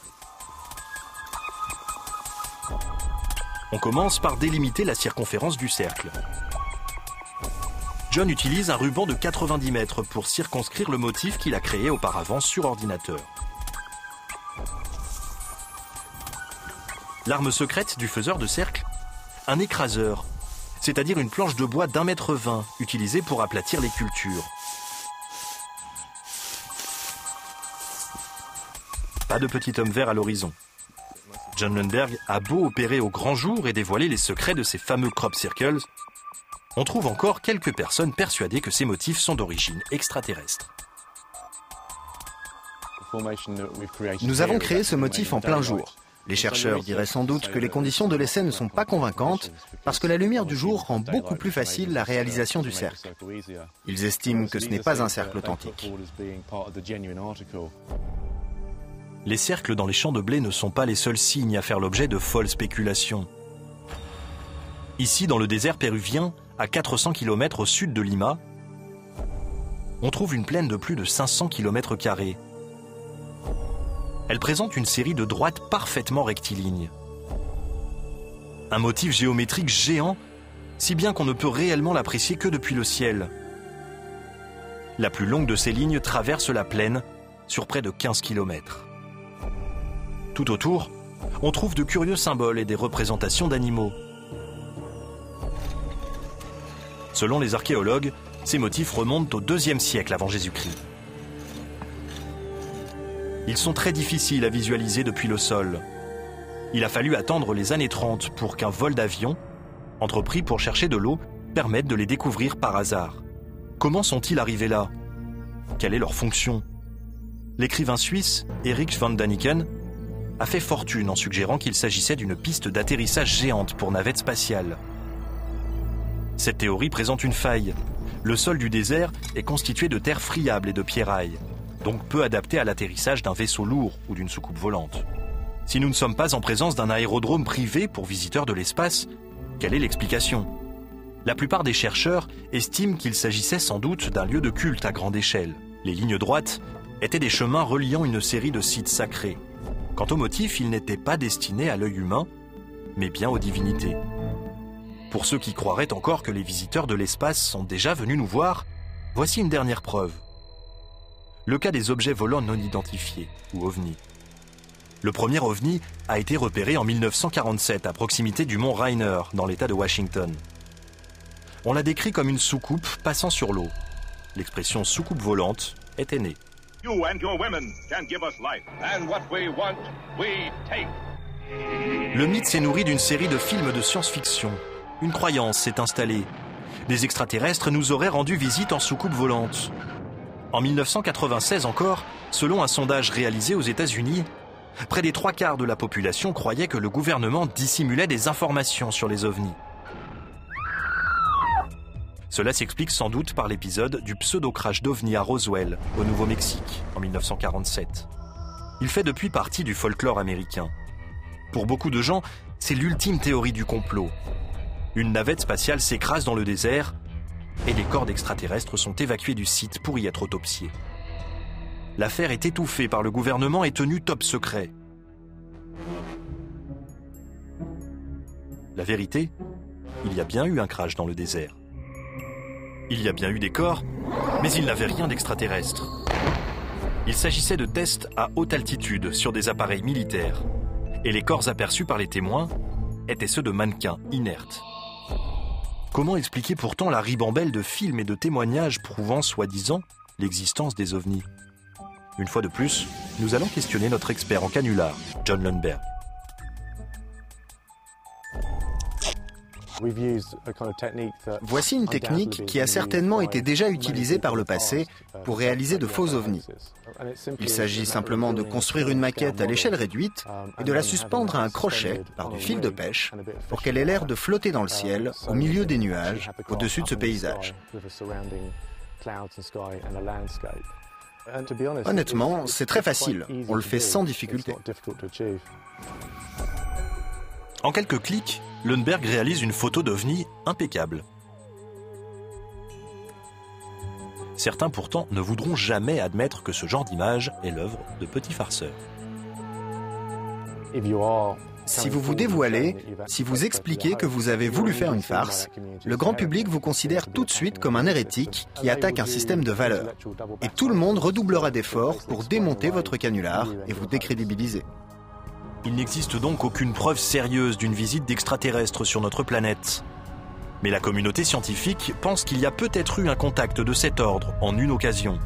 [SPEAKER 1] On commence par délimiter la circonférence du cercle. John utilise un ruban de 90 mètres pour circonscrire le motif qu'il a créé auparavant sur ordinateur. L'arme secrète du faiseur de cercle ? Un écraseur, c'est-à-dire une planche de bois d'1,20 m utilisée pour aplatir les cultures. Pas de petit homme vert à l'horizon. John Lundberg a beau opérer au grand jour et dévoiler les secrets de ces fameux crop circles, on trouve encore quelques personnes persuadées que ces motifs sont d'origine extraterrestre.
[SPEAKER 2] Nous avons créé ce motif en plein jour. Les chercheurs diraient sans doute que les conditions de l'essai ne sont pas convaincantes parce que la lumière du jour rend beaucoup plus facile la réalisation du cercle. Ils estiment que ce n'est pas un cercle authentique.
[SPEAKER 1] Les cercles dans les champs de blé ne sont pas les seuls signes à faire l'objet de folles spéculations. Ici, dans le désert péruvien, à 400 km au sud de Lima, on trouve une plaine de plus de 500 km². Elle présente une série de droites parfaitement rectilignes. Un motif géométrique géant, si bien qu'on ne peut réellement l'apprécier que depuis le ciel. La plus longue de ces lignes traverse la plaine sur près de 15 km. Tout autour, on trouve de curieux symboles et des représentations d'animaux. Selon les archéologues, ces motifs remontent au IIe siècle avant Jésus-Christ. Ils sont très difficiles à visualiser depuis le sol. Il a fallu attendre les années 30 pour qu'un vol d'avion, entrepris pour chercher de l'eau, permette de les découvrir par hasard. Comment sont-ils arrivés là ? Quelle est leur fonction ? L'écrivain suisse Erich von Däniken a fait fortune en suggérant qu'il s'agissait d'une piste d'atterrissage géante pour navettes spatiales. Cette théorie présente une faille. Le sol du désert est constitué de terre friable et de pierrailles, donc peu adapté à l'atterrissage d'un vaisseau lourd ou d'une soucoupe volante. Si nous ne sommes pas en présence d'un aérodrome privé pour visiteurs de l'espace, quelle est l'explication ? La plupart des chercheurs estiment qu'il s'agissait sans doute d'un lieu de culte à grande échelle. Les lignes droites étaient des chemins reliant une série de sites sacrés. Quant au motif, ils n'étaient pas destinés à l'œil humain, mais bien aux divinités. Pour ceux qui croiraient encore que les visiteurs de l'espace sont déjà venus nous voir, voici une dernière preuve. Le cas des objets volants non identifiés, ou OVNI. Le premier OVNI a été repéré en 1947 à proximité du mont Rainer, dans l'État de Washington. On l'a décrit comme une soucoupe passant sur l'eau. L'expression soucoupe volante était née.
[SPEAKER 8] You and your women can give us life, and what we want, we take.
[SPEAKER 1] Le mythe s'est nourri d'une série de films de science-fiction. Une croyance s'est installée. Des extraterrestres nous auraient rendu visite en soucoupe volante. En 1996 encore, selon un sondage réalisé aux États-Unis, près des 3/4 de la population croyait que le gouvernement dissimulait des informations sur les ovnis. Cela s'explique sans doute par l'épisode du pseudo-crash d'ovnis à Roswell, au Nouveau-Mexique, en 1947. Il fait depuis partie du folklore américain. Pour beaucoup de gens, c'est l'ultime théorie du complot. Une navette spatiale s'écrase dans le désert et des corps d'extraterrestres sont évacués du site pour y être autopsiés. L'affaire est étouffée par le gouvernement et tenue top secret. La vérité, il y a bien eu un crash dans le désert. Il y a bien eu des corps, mais il n'avait rien d'extraterrestre. Il s'agissait de tests à haute altitude sur des appareils militaires. Et les corps aperçus par les témoins étaient ceux de mannequins inertes. Comment expliquer pourtant la ribambelle de films et de témoignages prouvant soi-disant l'existence des ovnis ? Une fois de plus, nous allons questionner notre expert en canular, John Lundberg.
[SPEAKER 2] Voici une technique qui a certainement été déjà utilisée par le passé pour réaliser de faux ovnis. Il s'agit simplement de construire une maquette à l'échelle réduite et de la suspendre à un crochet par du fil de pêche pour qu'elle ait l'air de flotter dans le ciel au milieu des nuages au-dessus de ce paysage. Honnêtement, c'est très facile. On le fait sans difficulté.
[SPEAKER 1] En quelques clics, Lundberg réalise une photo d'OVNI impeccable. Certains pourtant ne voudront jamais admettre que ce genre d'image est l'œuvre de petits farceurs.
[SPEAKER 2] Si vous vous dévoilez, si vous expliquez que vous avez voulu faire une farce, le grand public vous considère tout de suite comme un hérétique qui attaque un système de valeurs. Et tout le monde redoublera d'efforts pour démonter votre canular et vous décrédibiliser.
[SPEAKER 1] Il n'existe donc aucune preuve sérieuse d'une visite d'extraterrestres sur notre planète. Mais la communauté scientifique pense qu'il y a peut-être eu un contact de cet ordre en une occasion.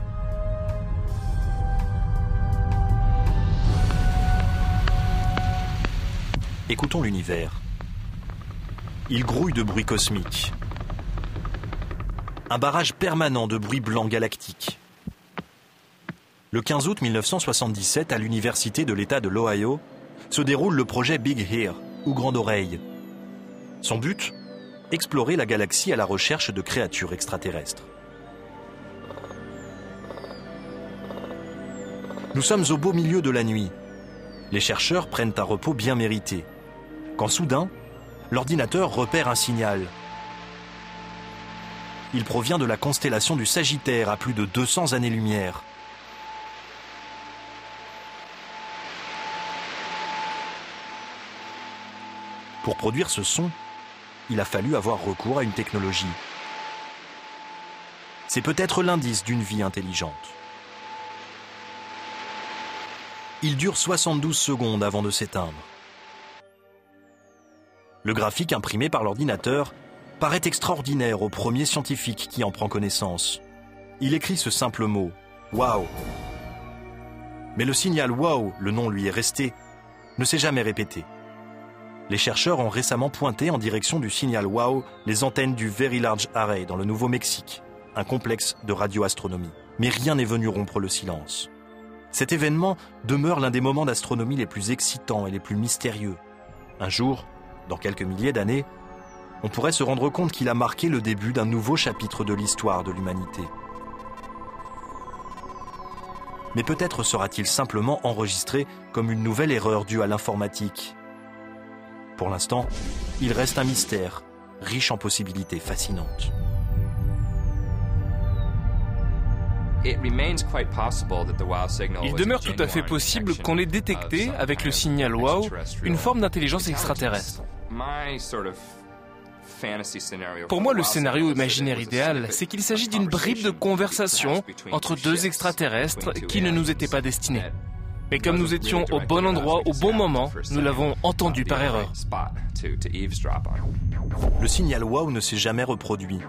[SPEAKER 1] Écoutons l'univers. Il grouille de bruit cosmique. Un barrage permanent de bruit blanc galactique. Le 15 août 1977, à l'université de l'État de l'Ohio, se déroule le projet Big Ear, ou Grande Oreille. Son but ? Explorer la galaxie à la recherche de créatures extraterrestres. Nous sommes au beau milieu de la nuit. Les chercheurs prennent un repos bien mérité. Quand soudain, l'ordinateur repère un signal. Il provient de la constellation du Sagittaire à plus de 200 années-lumière. Pour produire ce son, il a fallu avoir recours à une technologie. C'est peut-être l'indice d'une vie intelligente. Il dure 72 secondes avant de s'éteindre. Le graphique imprimé par l'ordinateur paraît extraordinaire au premier scientifique qui en prend connaissance. Il écrit ce simple mot, « Wow ». Mais le signal « Wow », le nom lui est resté, ne s'est jamais répété. Les chercheurs ont récemment pointé en direction du signal WOW les antennes du Very Large Array dans le Nouveau-Mexique, un complexe de radioastronomie. Mais rien n'est venu rompre le silence. Cet événement demeure l'un des moments d'astronomie les plus excitants et les plus mystérieux. Un jour, dans quelques milliers d'années, on pourrait se rendre compte qu'il a marqué le début d'un nouveau chapitre de l'histoire de l'humanité. Mais peut-être sera-t-il simplement enregistré comme une nouvelle erreur due à l'informatique. Pour l'instant, il reste un mystère, riche en possibilités fascinantes.
[SPEAKER 10] Il demeure tout à fait possible qu'on ait détecté, avec le signal WOW, une forme d'intelligence extraterrestre. Pour moi, le scénario imaginaire idéal, c'est qu'il s'agit d'une bribe de conversation entre deux extraterrestres qui ne nous étaient pas destinés. Mais comme nous étions au bon endroit, au bon moment, nous l'avons entendu par erreur.
[SPEAKER 1] Le signal WOW ne s'est jamais reproduit.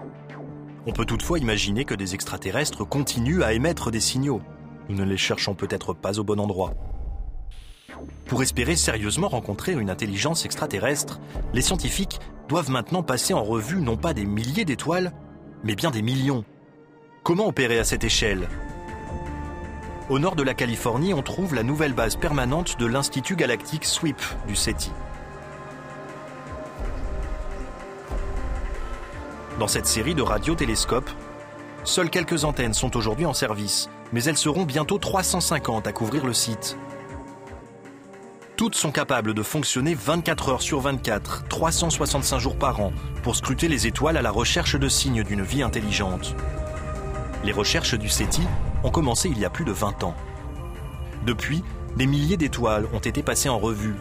[SPEAKER 1] On peut toutefois imaginer que des extraterrestres continuent à émettre des signaux. Nous ne les cherchons peut-être pas au bon endroit. Pour espérer sérieusement rencontrer une intelligence extraterrestre, les scientifiques doivent maintenant passer en revue non pas des milliers d'étoiles, mais bien des millions. Comment opérer à cette échelle ? Au nord de la Californie, on trouve la nouvelle base permanente de l'Institut galactique SWIP du SETI. Dans cette série de radiotélescopes, seules quelques antennes sont aujourd'hui en service, mais elles seront bientôt 350 à couvrir le site. Toutes sont capables de fonctionner 24 heures sur 24, 365 jours par an, pour scruter les étoiles à la recherche de signes d'une vie intelligente. Les recherches du SETI ont commencé il y a plus de 20 ans. Depuis, des milliers d'étoiles ont été passées en revue.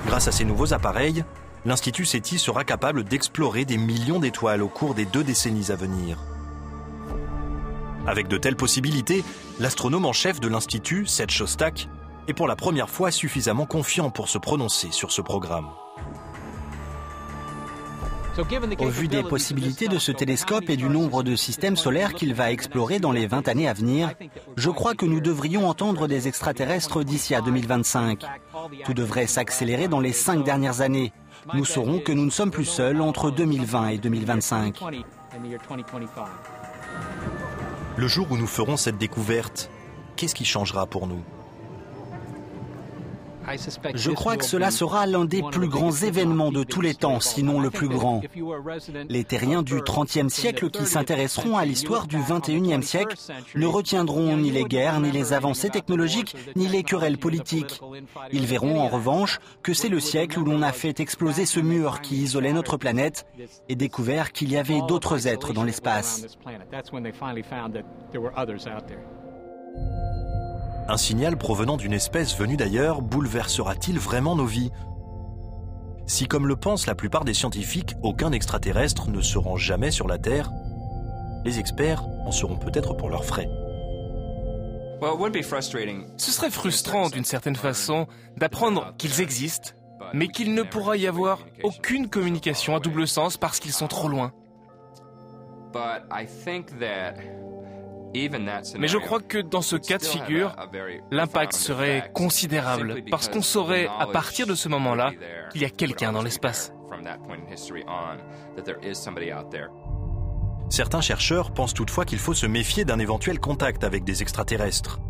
[SPEAKER 1] Grâce à ces nouveaux appareils, l'Institut SETI sera capable d'explorer des millions d'étoiles au cours des 2 décennies à venir. Avec de telles possibilités, l'astronome en chef de l'Institut, Seth Shostak, est pour la première fois suffisamment confiant pour se prononcer sur ce programme.
[SPEAKER 4] Au vu des possibilités de ce télescope et du nombre de systèmes solaires qu'il va explorer dans les 20 années à venir, je crois que nous devrions entendre des extraterrestres d'ici à 2025. Tout devrait s'accélérer dans les 5 dernières années. Nous saurons que nous ne sommes plus seuls entre 2020 et 2025.
[SPEAKER 1] Le jour où nous ferons cette découverte, qu'est-ce qui changera pour nous ?
[SPEAKER 4] Je crois que cela sera l'un des plus grands événements de tous les temps, sinon le plus grand. Les terriens du XXe siècle qui s'intéresseront à l'histoire du XXIe siècle ne retiendront ni les guerres, ni les avancées technologiques, ni les querelles politiques. Ils verront en revanche que c'est le siècle où l'on a fait exploser ce mur qui isolait notre planète et découvert qu'il y avait d'autres êtres dans l'espace.
[SPEAKER 1] Un signal provenant d'une espèce venue d'ailleurs bouleversera-t-il vraiment nos vies ? Si, comme le pensent la plupart des scientifiques, aucun extraterrestre ne se rend jamais sur la Terre, les experts en seront peut-être pour leurs frais.
[SPEAKER 10] Ce serait frustrant d'une certaine façon d'apprendre qu'ils existent, mais qu'il ne pourra y avoir aucune communication à double sens parce qu'ils sont trop loin. Mais je crois que dans ce cas de figure, l'impact serait considérable parce qu'on saurait à partir de ce moment-là qu'il y a quelqu'un dans l'espace.
[SPEAKER 1] Certains chercheurs pensent toutefois qu'il faut se méfier d'un éventuel contact avec des extraterrestres.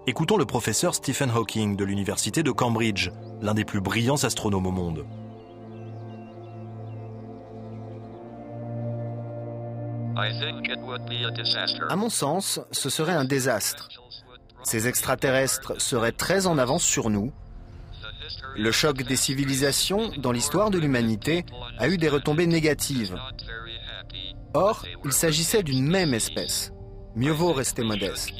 [SPEAKER 1] Écoutons le professeur Stephen Hawking de l'université de Cambridge, l'un des plus brillants astronomes au monde.
[SPEAKER 2] À mon sens, ce serait un désastre. Ces extraterrestres seraient très en avance sur nous. Le choc des civilisations dans l'histoire de l'humanité a eu des retombées négatives. Or, il s'agissait d'une même espèce. Mieux vaut rester modeste.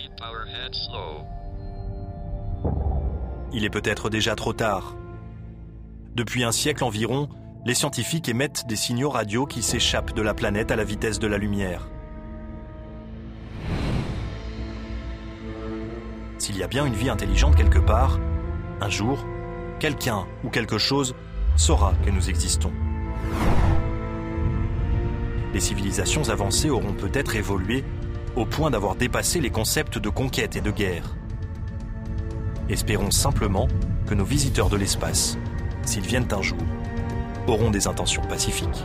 [SPEAKER 1] Il est peut-être déjà trop tard. Depuis un siècle environ, les scientifiques émettent des signaux radio qui s'échappent de la planète à la vitesse de la lumière. S'il y a bien une vie intelligente quelque part, un jour, quelqu'un ou quelque chose saura que nous existons. Les civilisations avancées auront peut-être évolué au point d'avoir dépassé les concepts de conquête et de guerre. Espérons simplement que nos visiteurs de l'espace, s'ils viennent un jour, auront des intentions pacifiques.